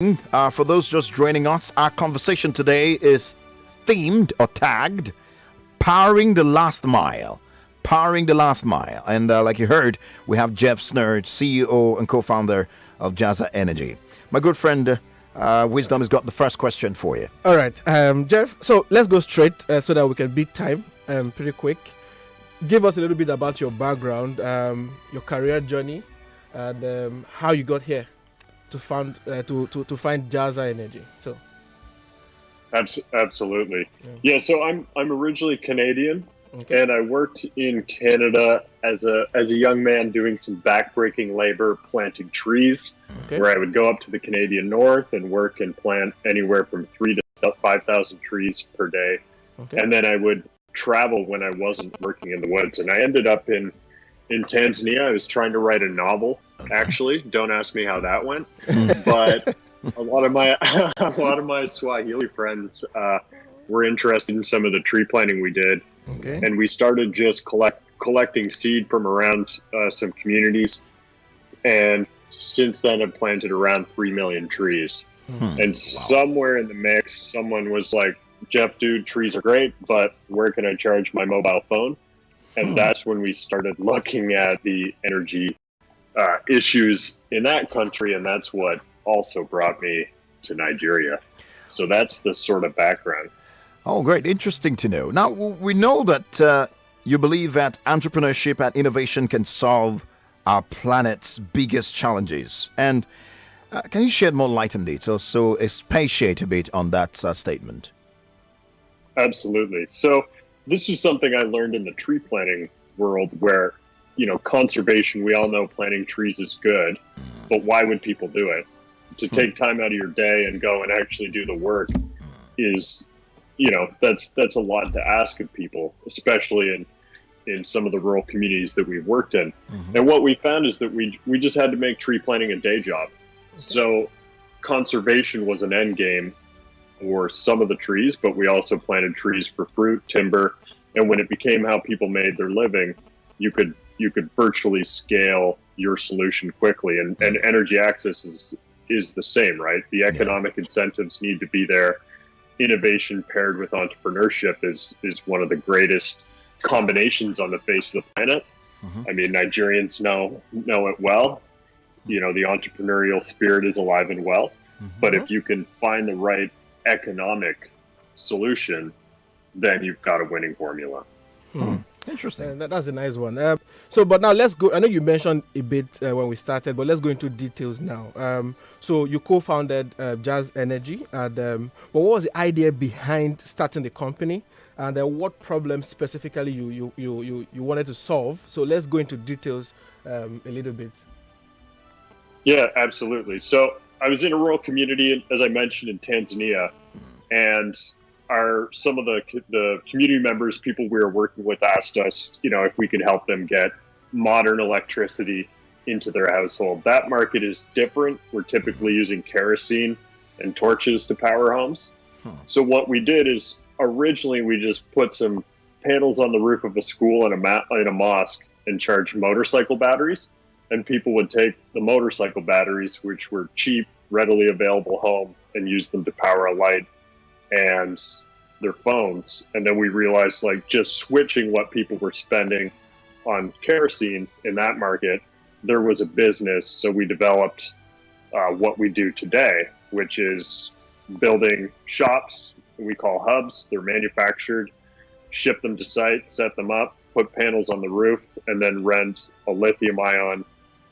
For those just joining us, our conversation today is themed or tagged Powering the Last Mile. Powering the Last Mile. And like you heard, we have Jeff Schnurr, CEO and co founder of Jaza Energy. My good friend, Wisdom has got the first question for you. All right, Jeff, so let's go straight so that we can beat time pretty quick. Give us a little bit about your background, your career journey, and how you got here to find Jaza Energy. So, absolutely, yeah. So I'm originally Canadian, okay. and I worked in Canada as a young man doing some backbreaking labor planting trees, Okay. where I would go up to the Canadian North and work and plant anywhere from 3,000 to 5,000 trees per day, Okay. and then I would travel when I wasn't working in the woods, and I ended up in Tanzania. I was trying to write a novel. Actually, don't ask me how that went, but a lot of my Swahili friends were interested in some of the tree planting we did, Okay. and we started just collecting seed from around some communities, and since then I've planted around 3 million trees. And somewhere in the mix, someone was like, "Jeff, dude, trees are great, but where can I charge my mobile phone?" And that's when we started looking at the energy issues in that country, and that's what also brought me to Nigeria. So that's the sort of background. Oh, great. Interesting to know. Now, we know that you believe that entrepreneurship and innovation can solve our planet's biggest challenges. And can you shed more light on it, or so expatiate a bit on that statement? Absolutely. So this is something I learned in the tree planting world where, conservation, we all know planting trees is good, but why would people do it? To take time out of your day and go and actually do the work is, that's a lot to ask of people, especially in some of the rural communities that we've worked in. And what we found is that we just had to make tree planting a day job. So conservation was an end game for some of the trees, but we also planted trees for fruit, timber, and when it became how people made their living, you could virtually scale your solution quickly. And energy access is the same, right? The economic incentives need to be there. Innovation paired with entrepreneurship is one of the greatest combinations on the face of the planet. I mean, Nigerians know it well. The entrepreneurial spirit is alive and well. But if you can find the right economic solution, then you've got a winning formula. Interesting. That's a nice one. But now let's go. I know you mentioned a bit when we started, but let's go into details now. So you co-founded Jazz Energy, and but what was the idea behind starting the company, and what problems specifically you wanted to solve? So let's go into details a little bit. Yeah, absolutely. So I was in a rural community, as I mentioned, in Tanzania, and some of the community members, people we were working with, asked us, if we could help them get modern electricity into their household. That market is different. We're typically using kerosene and torches to power homes. So what we did is originally we just put some panels on the roof of a school and a mosque and charged motorcycle batteries, and people would take the motorcycle batteries, which were cheap, readily available home, and use them to power a light and their phones. And then we realized, just switching what people were spending on kerosene in that market, there was a business. So we developed what we do today, which is building shops we call hubs. They're manufactured, ship them to site, set them up, put panels on the roof, and then rent a lithium ion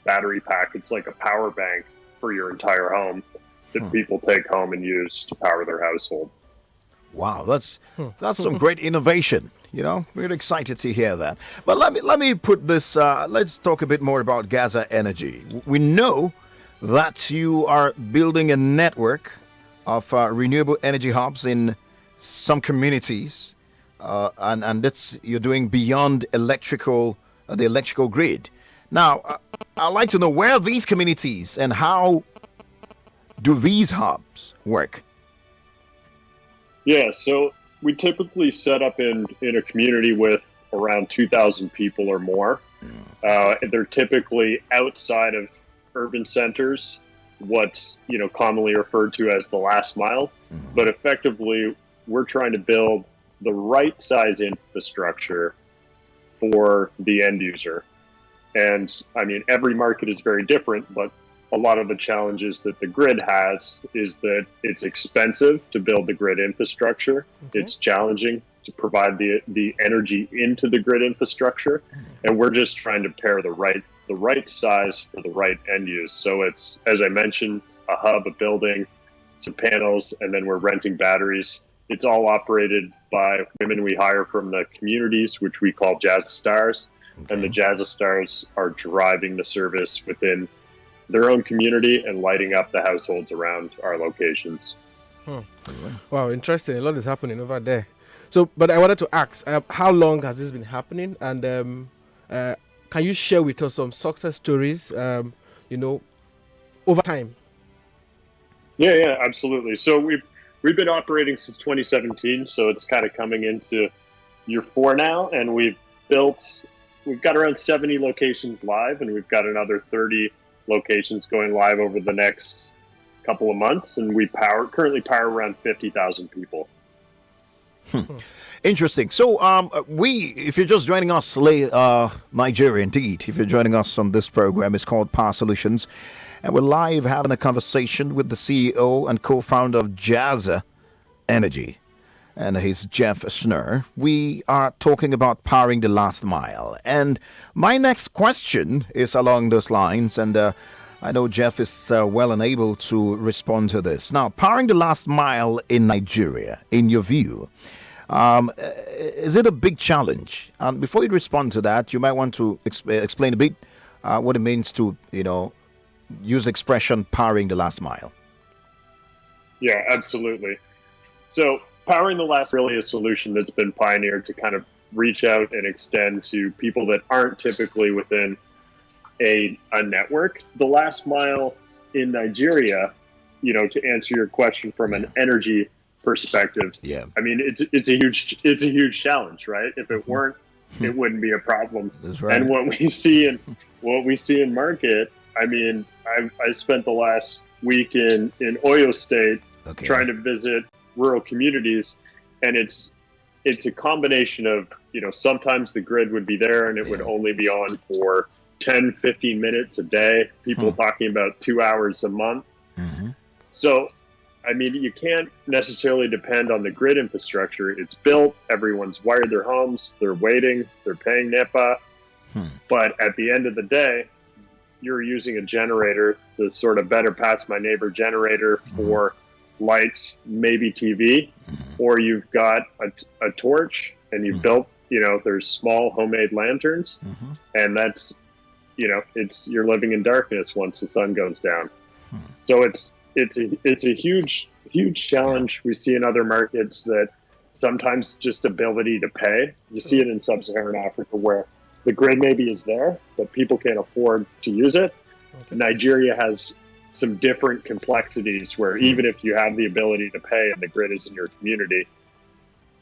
battery pack. It's like a power bank for your entire home that people take home and use to power their household. Wow, that's some great innovation. We're excited to hear that. But let me put this. Let's talk a bit more about Jaza Energy. We know that you are building a network of renewable energy hubs in some communities, and that's you're doing beyond the electrical grid. Now, I'd like to know where are these communities and how do these hubs work? Yeah, so we typically set up in a community with around 2,000 people or more. They're typically outside of urban centers what's commonly referred to as the last mile, but effectively we're trying to build the right size infrastructure for the end user. And I mean, every market is very different, but a lot of the challenges that the grid has is that it's expensive to build the grid infrastructure. Okay. It's challenging to provide the energy into the grid infrastructure, and we're just trying to pair the right size for the right end use. So it's, as I mentioned, a hub, a building, some panels, and then we're renting batteries. It's all operated by women we hire from the communities, which we call Jaza Stars. Okay. And the Jaza Stars are driving the service within their own community and lighting up the households around our locations. Wow, interesting. A lot is happening over there. So, but I wanted to ask, how long has this been happening? And can you share with us some success stories, over time? Yeah, absolutely. So we've been operating since 2017, so it's kind of coming into year 4 now, and we've got around 70 locations live, and we've got another 30 locations going live over the next couple of months, and we currently power around 50,000 people. Interesting. So, if you're just joining us, Nigeria, indeed, if you're joining us on this program, it's called Power Solutions, and we're live having a conversation with the CEO and co-founder of Jaza Energy, and he's Jeff Schnurr. We are talking about powering the last mile, and my next question is along those lines, and I know Jeff is well and able to respond to this. Now, powering the last mile in Nigeria, in your view, is it a big challenge? And before you respond to that, you might want to explain a bit what it means to, use expression powering the last mile. Yeah, absolutely. So powering the last really a solution that's been pioneered to kind of reach out and extend to people that aren't typically within a network. The last mile in Nigeria, to answer your question from an energy perspective, I mean, it's a huge challenge, right? If it weren't, it wouldn't be a problem. That's right. And what we see in market, I mean, I spent the last week in Oyo State trying to visit rural communities, and it's a combination of, sometimes the grid would be there and it would only be on for 10, 15 minutes a day. People talking about 2 hours a month. So, I mean, you can't necessarily depend on the grid infrastructure. It's built, everyone's wired their homes, they're waiting, they're paying NEPA. But at the end of the day, you're using a generator, the sort of better past my neighbor generator for lights, maybe TV, or you've got a torch and you've built, there's small homemade lanterns, and that's, you're living in darkness once the sun goes down. So it's a huge challenge. We see in other markets that sometimes just ability to pay. You see it in sub-Saharan Africa where the grid maybe is there, but people can't afford to use it. Nigeria has some different complexities where even if you have the ability to pay and the grid is in your community,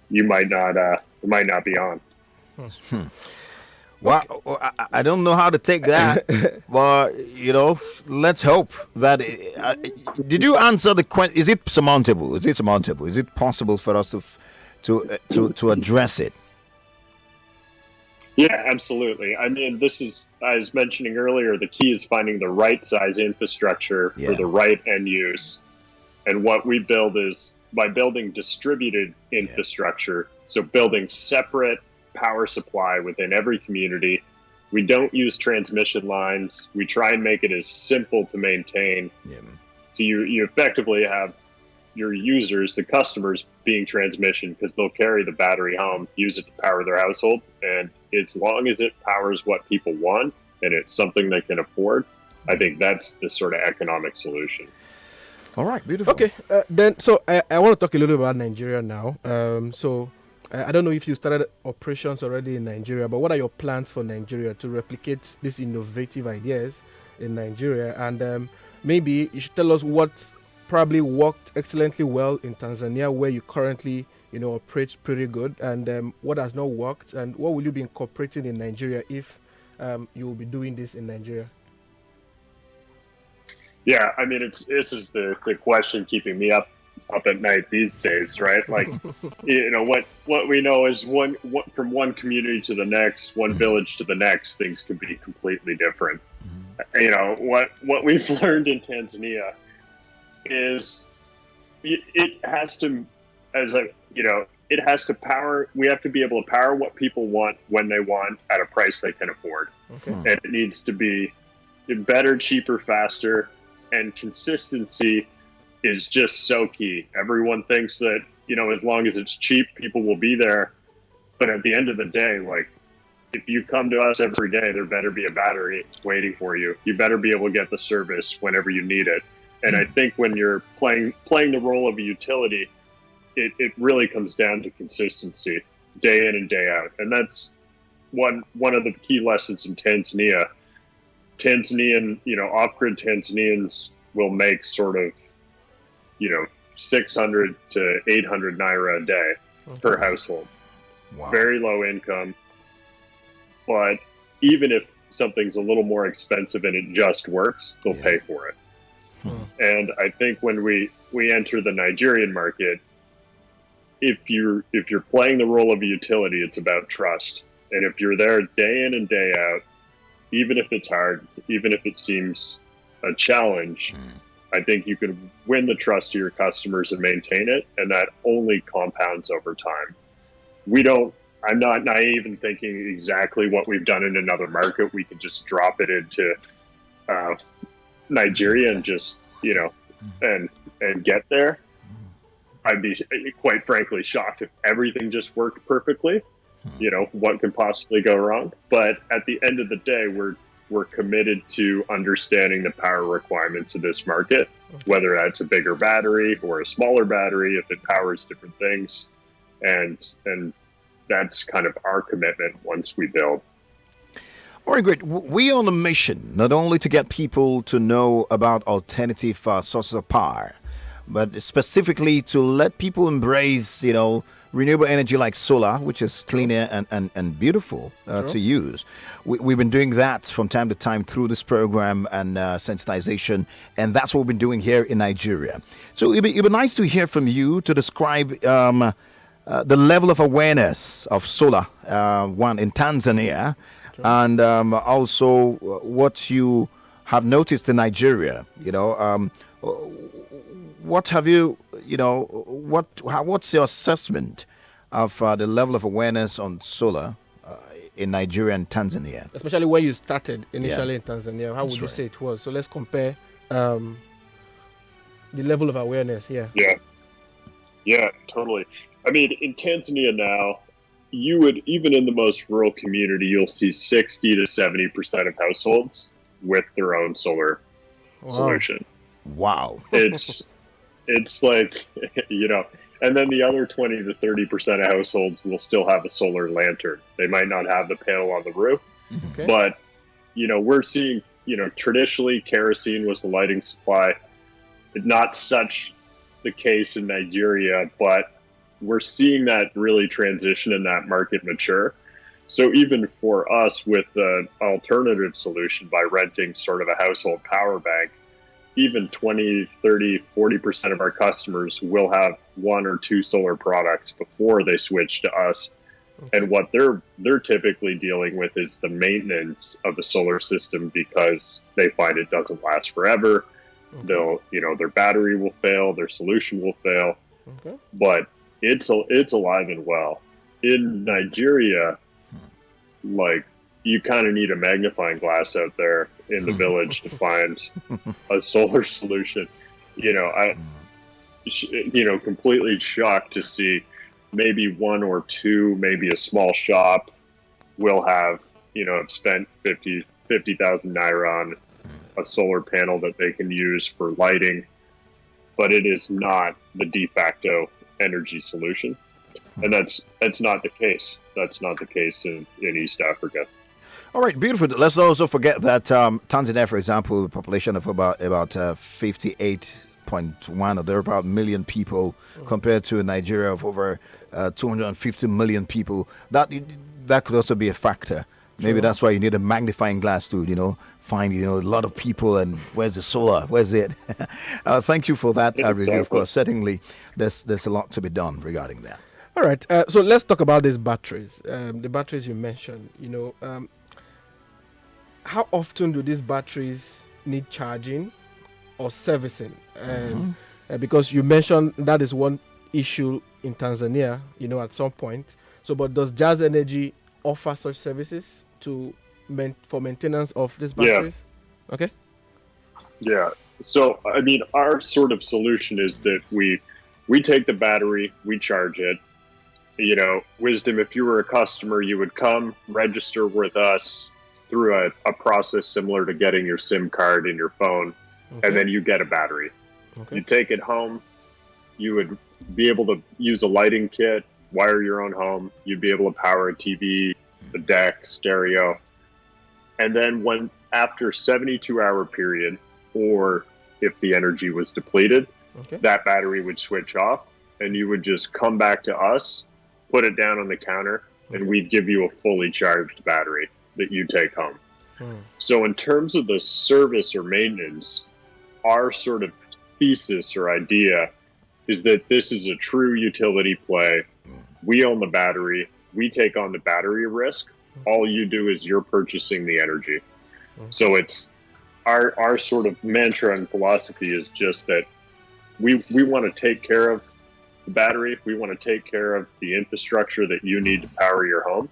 you might not be on. Well, I don't know how to take that, but let's hope that. Did you answer the question? Is it surmountable? Is it possible for us to address it? Yeah, absolutely. I mean, this is, I was mentioning earlier, the key is finding the right size infrastructure for the right end use. And what we build is by building distributed infrastructure, so building separate power supply within every community. We don't use transmission lines. We try and make it as simple to maintain. So you effectively have your users, the customers, being transmission because they'll carry the battery home, use it to power their household. And as long as it powers what people want and it's something they can afford, I think that's the sort of economic solution. All right, beautiful. Okay, then so I want to talk a little about Nigeria now. I don't know if you started operations already in Nigeria, but what are your plans for Nigeria to replicate these innovative ideas in Nigeria? And maybe you should tell us what probably worked excellently well in Tanzania, where you currently operate pretty good, and what has not worked, and what will you be incorporating in Nigeria if you will be doing this in Nigeria? Yeah, I mean, this is the question keeping me up at night these days, right? Like, what we know is from one community to the next, one village to the next, things can be completely different. What we've learned in Tanzania is it has to, it has to power. We have to be able to power what people want when they want at a price they can afford, and it needs to be better, cheaper, faster, and consistency is just so key. Everyone thinks that, as long as it's cheap, people will be there. But at the end of the day, like, if you come to us every day, there better be a battery waiting for you. You better be able to get the service whenever you need it. And I think when you're playing the role of a utility, it really comes down to consistency, day in and day out. And that's one of the key lessons in Tanzania. Off-grid Tanzanians will make sort of, 600 to 800 naira a day per household. Wow. Very low income. But even if something's a little more expensive and it just works, they'll pay for it. And I think when we enter the Nigerian market, if you're playing the role of a utility, it's about trust. And if you're there day in and day out, even if it's hard, even if it seems a challenge, I think you can win the trust of your customers and maintain it, and that only compounds over time. I'm not naive in thinking exactly what we've done in another market. We can just drop it into Nigeria and just, and get there. I'd be quite frankly shocked if everything just worked perfectly. What could possibly go wrong? But at the end of the day, we're committed to understanding the power requirements of this market, whether that's a bigger battery or a smaller battery, if it powers different things. And that's kind of our commitment once we build. All right, great. We're on a mission, not only to get people to know about alternative sources of power, but specifically to let people embrace, renewable energy like solar, which is cleaner and beautiful to use. We've been doing that from time to time through this program and sensitization, and that's what we've been doing here in Nigeria. So it'd be nice to hear from you to describe the level of awareness of solar, one in Tanzania, and also what you have noticed in Nigeria. What have you, what's your assessment of the level of awareness on solar in Nigeria and Tanzania? Especially where you started initially in Tanzania. How would you say it was? So let's compare the level of awareness here. Yeah, totally. I mean, in Tanzania now, you would, even in the most rural community, you'll see 60 to 70% of households with their own solar solution. Wow. It's like, and then the other 20 to 30% of households will still have a solar lantern. They might not have the panel on the roof, but, we're seeing, traditionally kerosene was the lighting supply. Not such the case in Nigeria, but we're seeing that really transition and that market mature. So even for us with an alternative solution by renting sort of a household power bank, even 20, 30, 40% of our customers will have one or two solar products before they switch to us. And what they're typically dealing with is the maintenance of the solar system because they find it doesn't last forever. They'll, their battery will fail, their solution will fail, but it's alive and well. In Nigeria, like, you kind of need a magnifying glass out there in the village to find a solar solution. Completely shocked to see maybe one or two, maybe a small shop will have, spent 50,000 naira on a solar panel that they can use for lighting, but it is not the de facto energy solution. And that's not the case. That's not the case in East Africa. All right, beautiful. Let's also forget that Tanzania, for example, a population of about 58.1 or thereabout million people, compared to Nigeria of over 250 million people. That could also be a factor. Maybe that's why you need a magnifying glass to, find, a lot of people, and where's the solar? Where's it? Thank you for that review. Of course, certainly there's a lot to be done regarding that. All right. So let's talk about these batteries. The batteries you mentioned. How often do these batteries need charging or servicing? Because you mentioned that is one issue in Tanzania. At some point. So, but does Jazz Energy offer such services for maintenance of these batteries? Yeah. Okay. Yeah. So, our sort of solution is that we take the battery, we charge it. Wisdom, if you were a customer, you would come register with us through a process similar to getting your SIM card in your phone, and then you get a battery. Okay. You take it home. You would be able to use a lighting kit, wire your own home. You'd be able to power a TV, a deck, stereo. And then after 72-hour period, or if the energy was depleted, that battery would switch off, and you would just come back to us, put it down on the counter, and we'd give you a fully charged battery that you take home. So in terms of the service or maintenance, our sort of thesis or idea is that this is a true utility play. We own the battery. We take on the battery risk. All you do is you're purchasing the energy. So it's our sort of mantra and philosophy is just that we want to take care of the battery. We want to take care of the infrastructure that you need to power your home.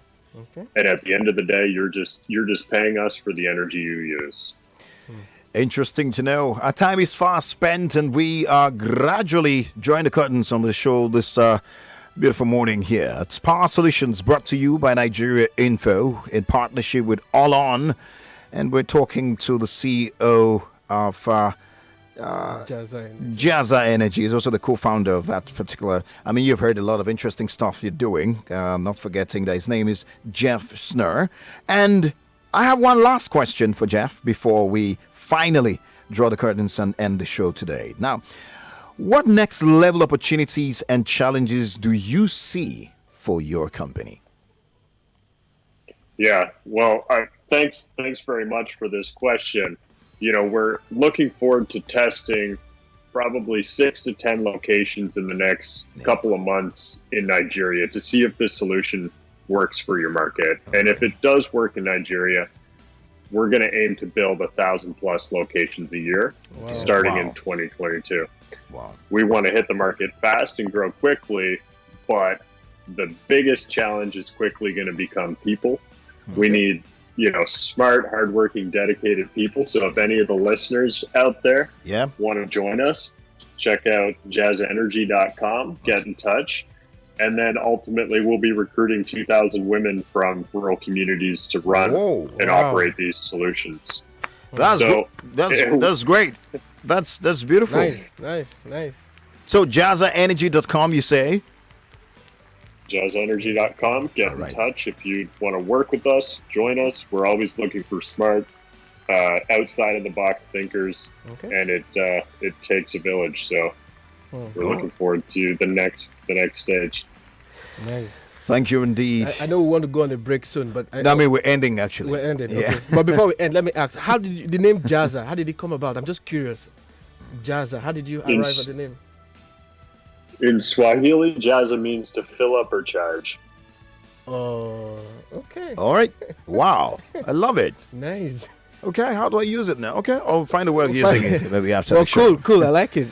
And at the end of the day, you're just paying us for the energy you use. Interesting to know. Our time is fast spent, and we are gradually drawing the curtains on the show this beautiful morning here. It's Power Solutions, brought to you by Nigeria Info in partnership with All On, and we're talking to the CEO of Jaza Energy. He's also the co-founder of that particular. You've heard a lot of interesting stuff you're doing. Not forgetting that his name is Jeff Schnurr. And I have one last question for Jeff before we finally draw the curtains and end the show today. Now, what next level opportunities and challenges do you see for your company? Yeah, well, thanks very much for this question. We're looking forward to testing probably 6 to 10 locations in the next couple of months in Nigeria to see if this solution works for your market. And if it does work in Nigeria, we're going to aim to build 1,000+ locations a year, starting in 2022. Wow. We want to hit the market fast and grow quickly, but the biggest challenge is quickly going to become people. We need, smart, hardworking, dedicated people. So if any of the listeners out there want to join us, check out jazaenergy.com, get in touch. And then ultimately we'll be recruiting 2,000 women from rural communities to run and operate these solutions. That's great. That's beautiful. Nice. So jazaenergy.com, you say? Jazaenergy.com. Get in touch if you want to work with us. Join us. We're always looking for smart, outside of the box thinkers, and it takes a village. So we're looking forward to the next stage. Nice. Thank you indeed. I know we want to go on a break soon, but we're ending actually. We're ending. Okay. But before we end, let me ask: how did the name Jaza? How did it come about? I'm just curious. Jaza. How did you arrive at the name? In Swahili, Jaza means to fill up or charge. Oh, okay. All right. Wow. I love it. Nice. Okay, how do I use it now? Okay, I'll find a way of using it maybe after the show. Cool. I like it.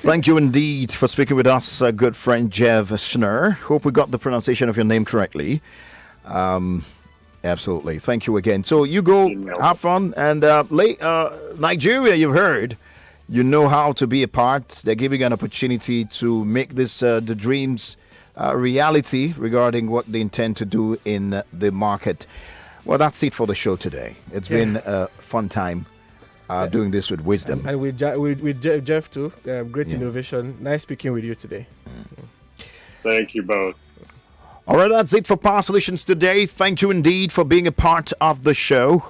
Thank you indeed for speaking with us, good friend Jeff Schnurr. Hope we got the pronunciation of your name correctly. Absolutely. Thank you again. So you go, have fun, and Nigeria, you've heard. You know how to be a part. They're giving you an opportunity to make this the dreams reality regarding what they intend to do in the market. Well, that's it for the show today. It's been a fun time doing this with wisdom. And with Jeff too. Great innovation. Nice speaking with you today. Thank you both. All right, that's it for Power Solutions today. Thank you indeed for being a part of the show.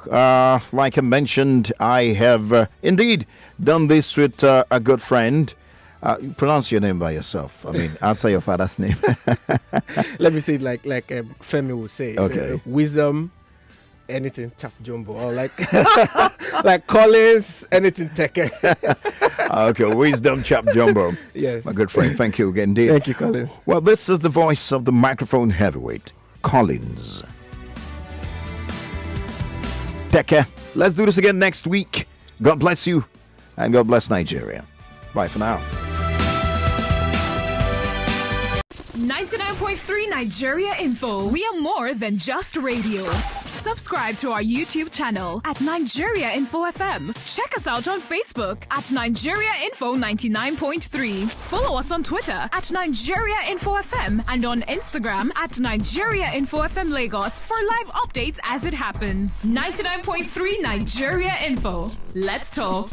Like I mentioned, I have indeed done this with a good friend. Pronounce your name by yourself. Answer your father's name. Let me say it like Femi would say. Okay. Wisdom anything Chapp-Jumbo, or like like Collins, anything Teke. Okay, wisdom Chapp-Jumbo. Yes. My good friend, thank you again, dear. Thank you, Collins. Well, this is the voice of the microphone heavyweight, Collins. Teke, let's do this again next week. God bless you, and God bless Nigeria. Bye for now. 99.3 Nigeria Info. We are more than just radio. Subscribe to our YouTube channel at Nigeria Info FM. Check us out on Facebook at Nigeria Info 99.3. Follow us on Twitter at Nigeria Info FM and on Instagram at Nigeria Info FM Lagos for live updates as it happens. 99.3 Nigeria Info. Let's talk.